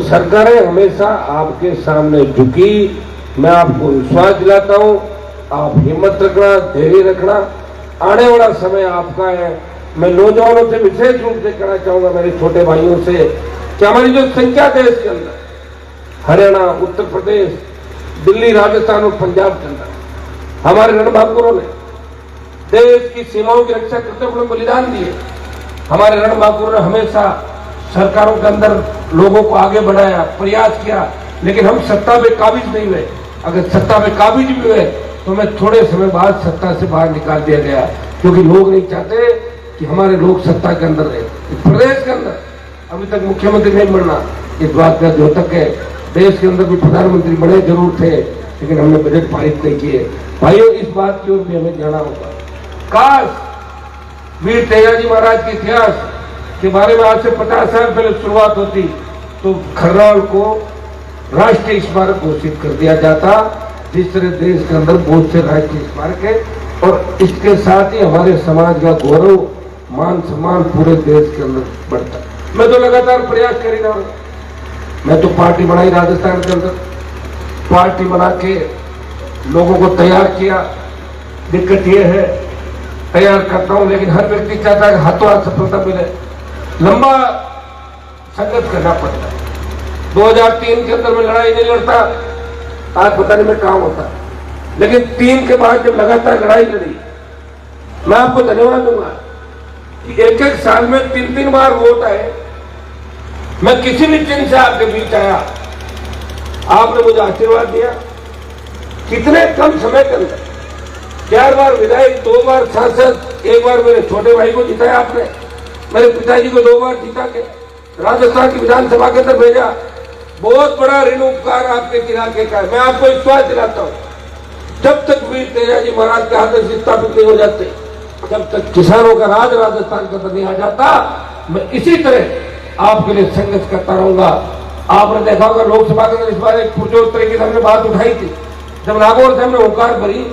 सरकारें हमेशा आपके सामने झुकी। मैं आपको विश्वास दिलाता हूं, आप हिम्मत रखना, धैर्य रखना, आने वाला समय आपका है। मैं नौजवानों से विशेष रूप से कहना चाहूंगा, मेरे छोटे भाइयों से, कि हमारी जो संख्या देश के अंदर हरियाणा, उत्तर प्रदेश, दिल्ली, राजस्थान और पंजाब के अंदर हमारे रणबांकुरों ने देश की सीमाओं की रक्षा करते हुए बलिदान दिए। हमारे रणबांकुरों ने हमेशा सरकारों के अंदर लोगों को आगे बढ़ाया, प्रयास किया, लेकिन हम सत्ता पे काबिज नहीं हुए। अगर सत्ता पे काबिज भी हुए तो हमें थोड़े समय बाद सत्ता से बाहर निकाल दिया गया, क्योंकि लोग नहीं चाहते कि हमारे लोग सत्ता के अंदर रहे। प्रदेश के अंदर अभी तक मुख्यमंत्री नहीं बनना, इस बात का द्योतक है। देश के अंदर भी प्रधानमंत्री बने जरूर थे, लेकिन हमने बजट पारित नहीं किए। भाइयों, इस बात की ओर भी हमें जाना होगा। काश वीर तेजाजी महाराज के इतिहास के बारे में आज से 50 साल पहले शुरुआत होती तो खर्राल को राष्ट्रीय स्मारक घोषित कर दिया जाता। जिस तरह देश के अंदर बहुत से राष्ट्रीय स्मारक है, और इसके साथ ही हमारे समाज का गौरव, मान सम्मान पूरे देश के अंदर बढ़ता। मैं तो लगातार प्रयास कर रहा हूं। मैं तो पार्टी बनाई राजस्थान के अंदर, पार्टी बना के लोगों को तैयार किया। दिक्कत यह है, तैयार करता हूं, लेकिन हर व्यक्ति चाहता है हाथों हाथ सफलता मिले। लंबा संघर्ष करना पड़ता है। 2003 के अंदर मैं लड़ाई नहीं लड़ता, आज पता नहीं मैं कहां होता, लेकिन 3 के बाद जब लगातार लड़ाई लड़ी, मैं आपको धन्यवाद दूंगा कि एक साल में 3 बार वोट आए। मैं किसी भी चिन्ह से आपके बीच आया, आपने मुझे आशीर्वाद दिया। कितने कम समय के अंदर 4 बार विधायक, 2 बार सांसद, 1 बार मेरे छोटे भाई को जिताया आपने, मेरे पिताजी को 2 बार जिता के राजस्थान की विधानसभा के अंदर भेजा। बहुत बड़ा ऋण उपकार आपके इलाके का है। मैं आपको विश्वास दिलाता हूं, जब तक वीर तेजाजी महाराज के आदर्श स्थापित नहीं हो जाते, जब तक किसानों का राज राजस्थान के अंदर नहीं आ जाता, मैं इसी तरह आपके लिए संघर्ष करता रहूंगा। आपने देखा होगा लोकसभा के अंदर इस बार एक पुरजोर तरीके से हमने बात उठाई थी, जब नागौर से हमने हुंकार भरी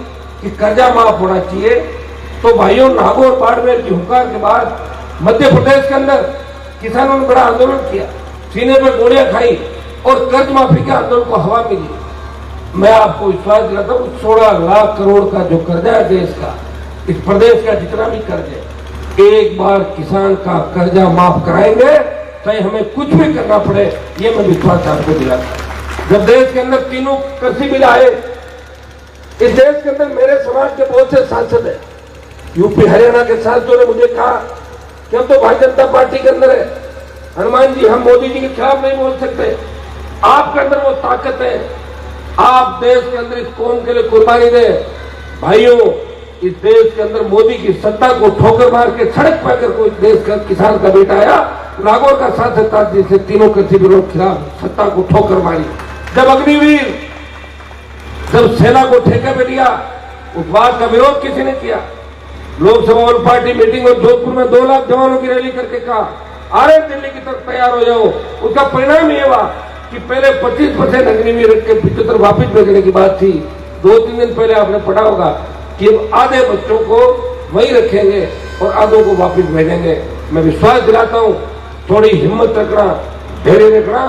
कि कर्जा माफ होना चाहिए, तो भाइयों नागौर बाड़मेर की हुंकार के बाद मध्य प्रदेश के अंदर किसानों ने बड़ा आंदोलन किया, सीने पर गोलियां खाई और कर्ज माफी के आंदोलन को हवा मिली। मैं आपको विश्वास दिलाता हूं, 16 लाख करोड़ का जो कर्जा है देश का, इस प्रदेश का जितना भी कर्ज है, एक बार किसान का कर्जा माफ कराएंगे, चाहे हमें कुछ भी करना पड़े, ये मैं विश्वास आपको दिलाता हूं। जब देश के अंदर तीनों कृषि बिल आए, इस देश के अंदर मेरे समाज के बहुत से सांसद है, यूपी हरियाणा के सांसदों ने मुझे कहा कि हम तो भारतीय जनता पार्टी के अंदर है, हनुमान जी हम मोदी जी के खिलाफ नहीं बोल सकते। आपके अंदर वो ताकत है, आप देश के अंदर इस कौम के लिए कुर्बानी दें। भाइयों, इस देश के अंदर मोदी की सत्ता को ठोकर मार के सड़क पर अगर कोई देश का किसान का बेटा आया, नागौर का सांसद था जिसे तीनों कृषि बिलों के खिलाफ सत्ता को ठोकर मारी। जब अग्निवीर, जब सेना को ठेके पे लिया, उस बात का विरोध किसी ने किया। लोकसभा और पार्टी मीटिंग और जोधपुर में 2 लाख जवानों की रैली करके कहा, आ रहे दिल्ली की तरफ तैयार हो जाओ। उसका परिणाम ये हुआ कि पहले 25% अग्निवीर के 75 वापिस भेजने की बात थी। 2-3 दिन पहले आपने पढ़ा होगा कि आधे बच्चों को वही रखेंगे और आधों को वापिस भेजेंगे। मैं विश्वास दिलाता हूं, थोड़ी हिम्मत रखना, धैर्य रखना,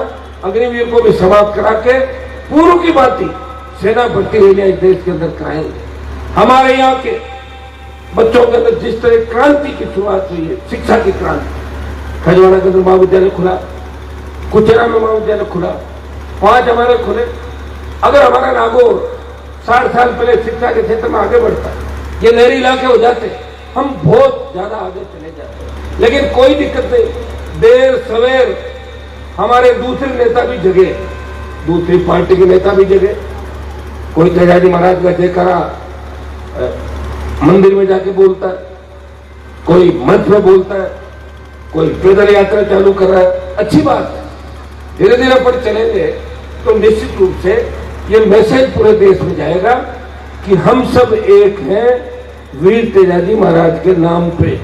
अग्निवीर को भी समाप्त करा के पूर्व की बात सेना भर्ती रैलियां इस देश के अंदर कराएंगे। हमारे यहाँ के बच्चों के अंदर जिस तरह क्रांति की शुरुआत हुई है, शिक्षा की क्रांति, खजवाड़ा के अंदर महाविद्यालय खुला, कुचेरा में महाविद्यालय खुला, 5 हमारे खुले। अगर हमारा नागौर 60 साल पहले शिक्षा के क्षेत्र में आगे बढ़ता, ये नहरी इलाके हो जाते, हम बहुत ज्यादा आगे चले जाते। लेकिन कोई दिक्कत नहीं, देर सवेर हमारे दूसरे नेता भी जगे, दूसरी पार्टी के नेता भी जगे। कोई तेजाजी महाराज का जयकारा मंदिर में जाके बोलता है, कोई मंच में बोलता है, कोई पैदल यात्रा चालू कर रहा है। अच्छी बात है, धीरे धीरे पर चलेंगे तो निश्चित रूप से ये मैसेज पूरे देश में जाएगा कि हम सब एक हैं वीर तेजाजी महाराज के नाम पे।